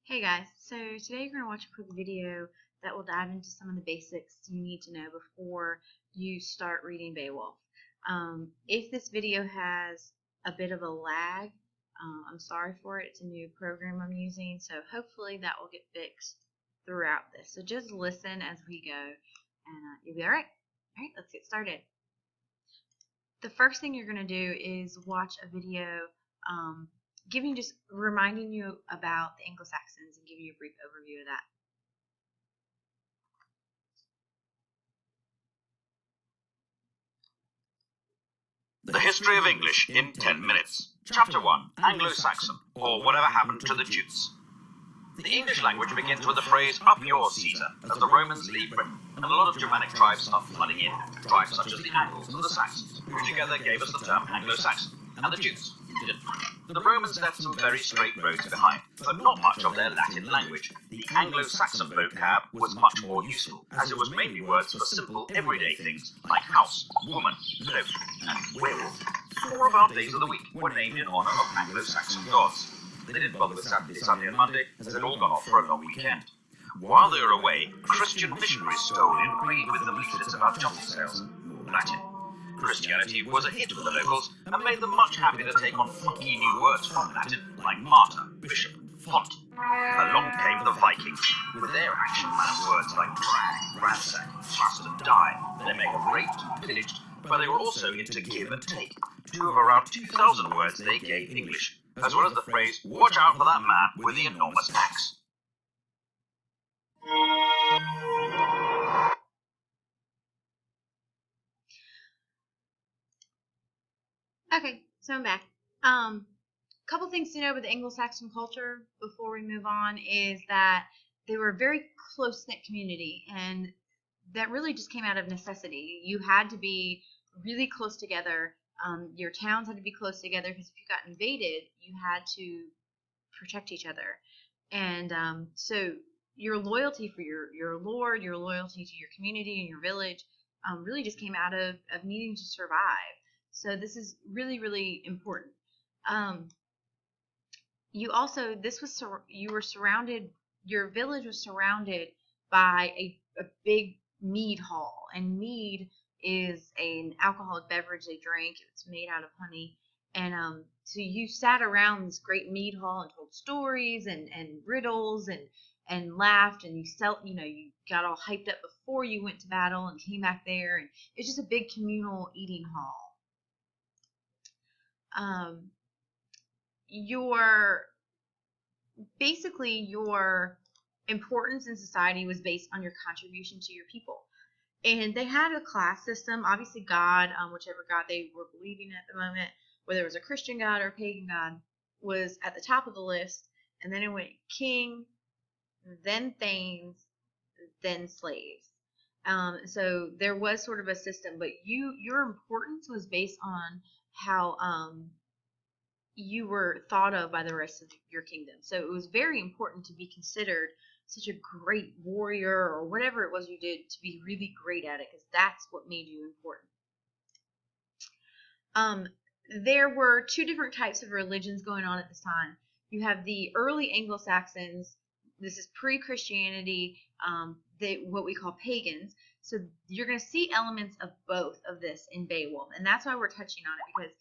Hey guys, so today you're going to watch a quick video that will dive into some of the basics you need to know before you start reading Beowulf. If this video has a bit of a lag, I'm sorry for it. It's a new program I'm using, so hopefully that will get fixed throughout this. So just listen as we go, and you'll be alright. Alright, let's get started. The first thing you're going to do is watch a video reminding you about the Anglo-Saxons and giving you a brief overview of that. The History of English in 10 minutes. Chapter 1, Anglo-Saxon, or Whatever Happened to the Jutes. The English language begins with the phrase, "Up yours, Caesar," as the Romans leave Britain, and a lot of Germanic tribes start flooding in, tribes such as the Angles and the Saxons, who together gave us the term Anglo-Saxon, and the Jutes, who didn't. The Romans left some very straight roads behind, but not much of their Latin language. The Anglo-Saxon vocab was much more useful, as it was mainly words for simple, everyday things like house, woman, cloak, and werewolf. 4 of our days of the week were named in honor of Anglo-Saxon gods. They didn't bother with Saturday, Sunday, and Monday, as they'd all gone off for a long weekend. While they were away, Christian missionaries stole in, bringing with them leaflets about justice sales and Latin. Christianity was a hit with the locals and made them much happy to take on funky new words from Latin, like martyr, bishop, font. Along came the Vikings, with their action-man words like drag, ransack, thrust, and die. They may have raped and pillaged, but they were also into give and take. 2 of around 2,000 words they gave English, as well as the phrase, "Watch out for that man with the enormous axe." Okay, so I'm back. Couple things to know about the Anglo-Saxon culture before we move on is that they were a very close-knit community, and that really just came out of necessity. You had to be really close together. Your towns had to be close together because if you got invaded, you had to protect each other. And so your loyalty for your lord, your loyalty to your community and your village really just came out of needing to survive. So this is really, really important. You also, you were surrounded, your village was surrounded by a big mead hall. And mead is an alcoholic beverage they drink. It's made out of honey. And so you sat around this great mead hall and told stories and riddles and laughed, and you got all hyped up before you went to battle and came back there, and it's just a big communal eating hall. Your importance in society was based on your contribution to your people. And they had a class system. Obviously, God, whichever God they were believing at the moment, whether it was a Christian God or a pagan God, was at the top of the list. And then it went king, then thanes, then slaves. So there was sort of a system, but your importance was based on how you were thought of by the rest of your kingdom. So it was very important to be considered such a great warrior or whatever it was you did, to be really great at it, because that's what made you important. There were 2 different types of religions going on at this time. You have the early Anglo-Saxons. This is pre-Christianity, what we call pagans. So you're going to see elements of both of this in Beowulf, and that's why we're touching on it, because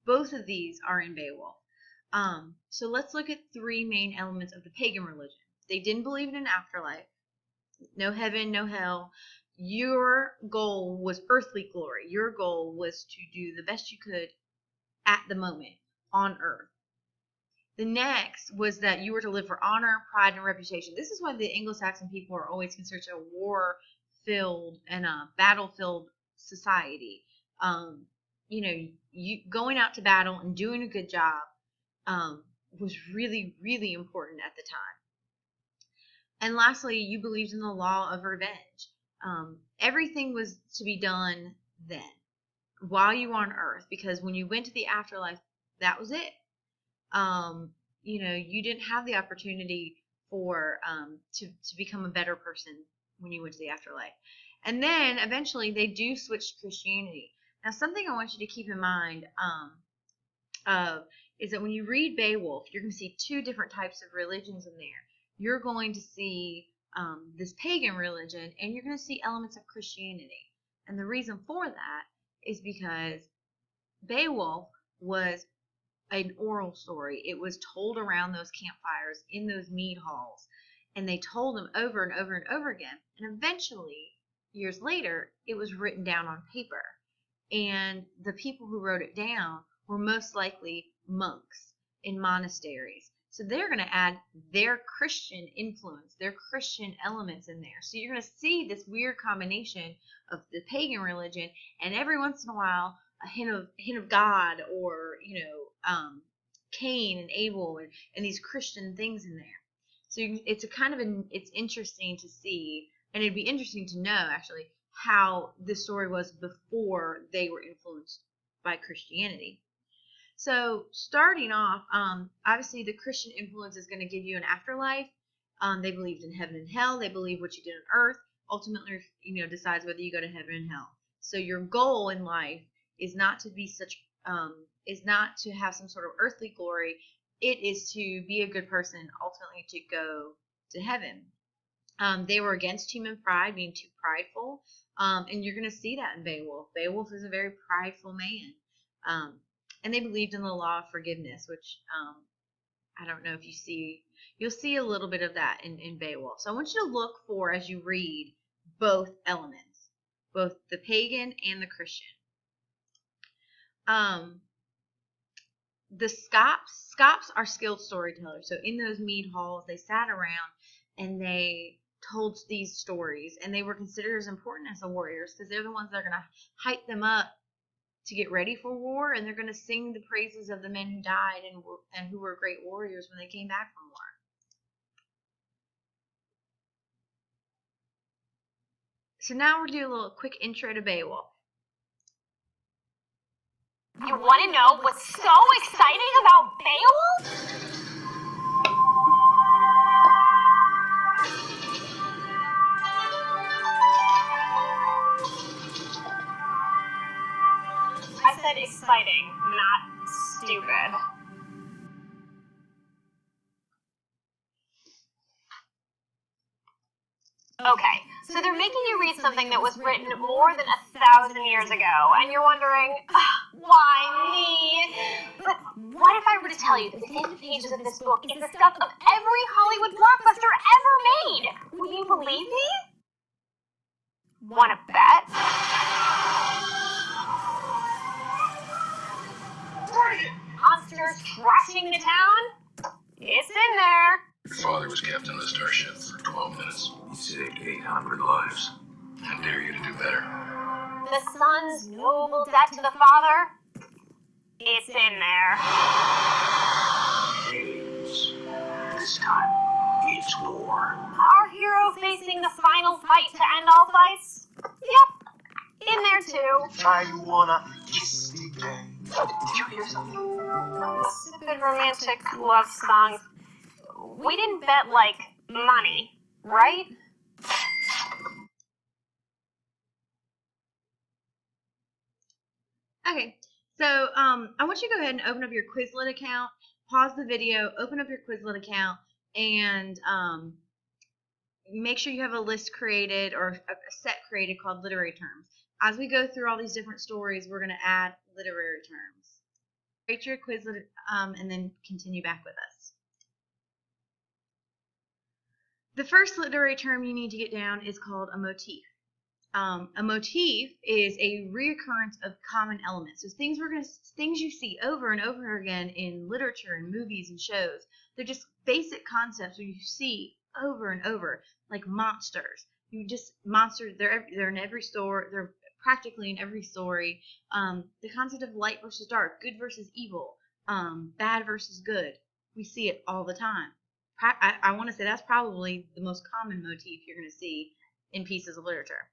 both of these are in Beowulf. So let's look at 3 main elements of the pagan religion. They didn't believe in an afterlife, no heaven, no hell. Your goal was earthly glory. Your goal was to do the best you could at the moment on earth. The next was that you were to live for honor, pride, and reputation. This is why the Anglo-Saxon people are always considered a war-filled and a battle-filled society. You going out to battle and doing a good job was really, really important at the time. And lastly, you believed in the law of revenge. Everything was to be done then, while you were on Earth, because when you went to the afterlife, that was it. You didn't have the opportunity for to become a better person when you went to the afterlife. And then eventually they do switch to Christianity. Now, something I want you to keep in mind is that when you read Beowulf, you're going to see 2 different types of religions in there. you're going to see this pagan religion, and you're going to see elements of Christianity. And the reason for that is because Beowulf was an oral story. It was told around those campfires in those mead halls, and they told them over and over and over again. And eventually, years later, it was written down on paper. And the people who wrote it down were most likely monks in monasteries. So they're going to add their Christian influence, their Christian elements in there. So you're going to see this weird combination of the pagan religion, and every once in a while, a hint of God, or Cain and Abel, and these Christian things in there. So it's a kind of it's interesting to see, and it'd be interesting to know actually how this story was before they were influenced by Christianity. So starting off, obviously the Christian influence is going to give you an afterlife. They believed in heaven and hell. They believe what you did on earth ultimately, decides whether you go to heaven and hell. So your goal in life is not to be is not to have some sort of earthly glory. It is to be a good person, ultimately to go to heaven. They were against human pride, being too prideful, and you're going to see that in Beowulf. Beowulf is a very prideful man, and they believed in the law of forgiveness, which I don't know if you'll see a little bit of that in Beowulf. So I want you to look for, as you read, both elements, both the pagan and the Christian. The Scops are skilled storytellers. So in those mead halls, they sat around and they told these stories, and they were considered as important as the warriors because they're the ones that are going to hype them up to get ready for war, and they're going to sing the praises of the men who died and who were great warriors when they came back from war. So now we're doing a little quick intro to Beowulf. You want to know what's so exciting about Beowulf? I said exciting, not stupid. Okay, so they're making you read something that was written more than 1,000 years ago, and you're wondering, why me? But what if I were to tell you that within the pages of this book is the stuff of every Hollywood blockbuster ever made? Would you believe me? Wanna bet? Monsters trashing the town? It's in there. Your father was captain of the starship for 12 minutes. He saved 800 lives. I dare you to do better. The son's noble debt to the father? It's in there. Hades. This time, it's war. Our hero facing the final fight to end all fights? Yep, in there too. I wanna kiss me, babe. Did you hear something? Stupid romantic love songs. We didn't bet, like, money, right? Okay, so I want you to go ahead and open up your Quizlet account, pause the video, open up your Quizlet account, and make sure you have a list created or a set created called literary terms. As we go through all these different stories, we're going to add literary terms. Create your Quizlet and then continue back with us. The first literary term you need to get down is called a motif. A motif is a reoccurrence of common elements. So things you see over and over again in literature and movies and shows. They're just basic concepts where you see over and over, like monsters. Monsters. They're in every story. They're practically in every story. The concept of light versus dark, good versus evil, bad versus good. We see it all the time. I want to say that's probably the most common motif you're going to see in pieces of literature.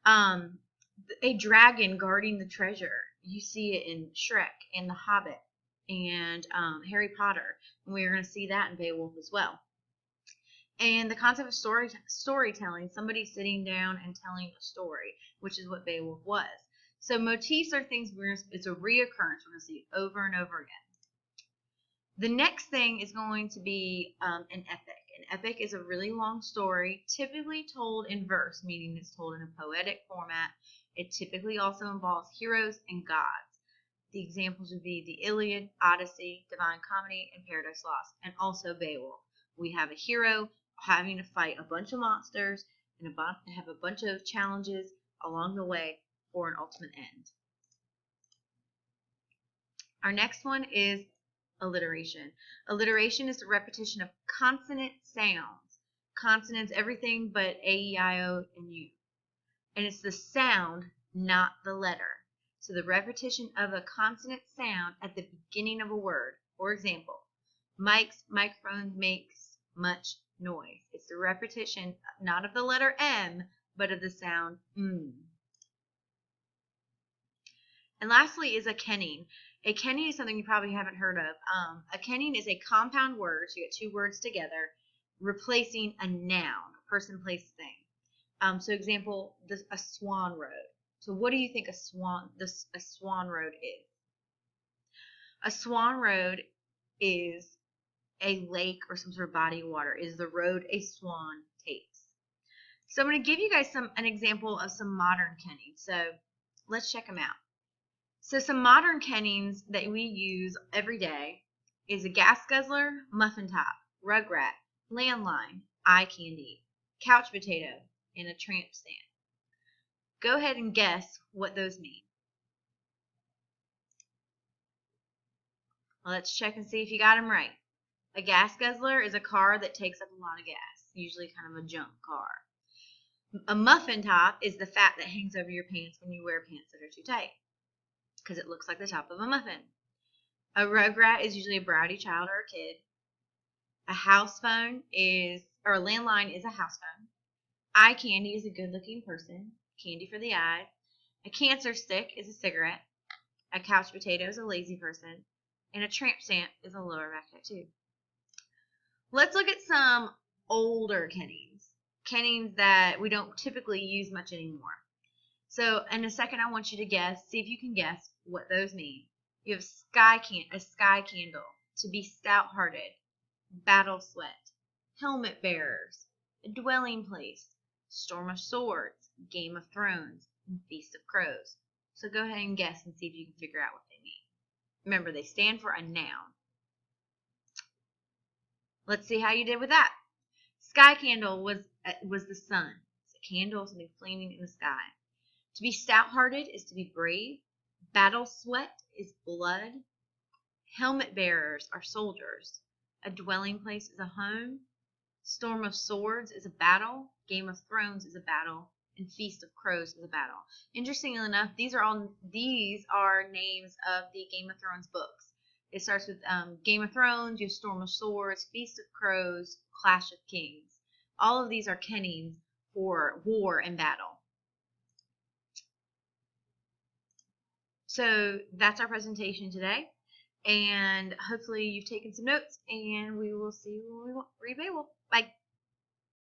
A dragon guarding the treasure. You see it in Shrek and The Hobbit and Harry Potter. And we're going to see that in Beowulf as well. And the concept of storytelling, somebody sitting down and telling a story, which is what Beowulf was. So motifs are things it's a reoccurrence. We're going to see it over and over again. The next thing is going to be an epic. An epic is a really long story, typically told in verse, meaning it's told in a poetic format. It typically also involves heroes and gods. The examples would be the Iliad, Odyssey, Divine Comedy, and Paradise Lost, and also Beowulf. We have a hero having to fight a bunch of monsters and have a bunch of challenges along the way for an ultimate end. Our next one is alliteration. Alliteration is the repetition of consonant sounds. Consonants, everything but A, E, I, O, and U. And it's the sound, not the letter. So the repetition of a consonant sound at the beginning of a word. For example, Mike's microphone makes much noise. It's the repetition not of the letter M, but of the sound M. And lastly is a kenning. A kenning is something you probably haven't heard of. A kenning is a compound word, so you get two words together, replacing a noun, a person, place, thing. So example, a swan road. So what do you think a swan road is? A swan road is a lake or some sort of body of water, is the road a swan takes. So I'm going to give you guys an example of some modern kennings. So let's check them out. So some modern kennings that we use every day is a gas guzzler, muffin top, rugrat, landline, eye candy, couch potato, and a tramp stamp. Go ahead and guess what those mean. Well, let's check and see if you got them right. A gas guzzler is a car that takes up a lot of gas, usually kind of a junk car. A muffin top is the fat that hangs over your pants when you wear pants that are too tight, because it looks like the top of a muffin. A rugrat is usually a bratty child or a kid. A house phone or a landline is a house phone. Eye candy is a good-looking person, candy for the eyes. A cancer stick is a cigarette. A couch potato is a lazy person. And a tramp stamp is a lower back tattoo. Let's look at some older kennings. Kennings that we don't typically use much anymore. So in a second, I want you to guess, see if you can guess what those mean. You have a sky candle, to be stout-hearted, battle sweat, helmet bearers, a dwelling place, storm of swords, Game of Thrones, and Feast of Crows. So go ahead and guess and see if you can figure out what they mean. Remember, they stand for a noun. Let's see how you did with that. Sky candle was the sun. It's a candle, something flaming in the sky. To be stout-hearted is to be brave. Battle sweat is blood. Helmet bearers are soldiers. A dwelling place is a home. Storm of swords is a battle. Game of Thrones is a battle. And Feast of Crows is a battle. Interestingly enough, these are names of the Game of Thrones books. It starts with Game of Thrones, you have Storm of Swords, Feast of Crows, Clash of Kings. All of these are kennings for war and battle. So that's our presentation today. And hopefully you've taken some notes, and we will see you when we read Beowulf. Bye.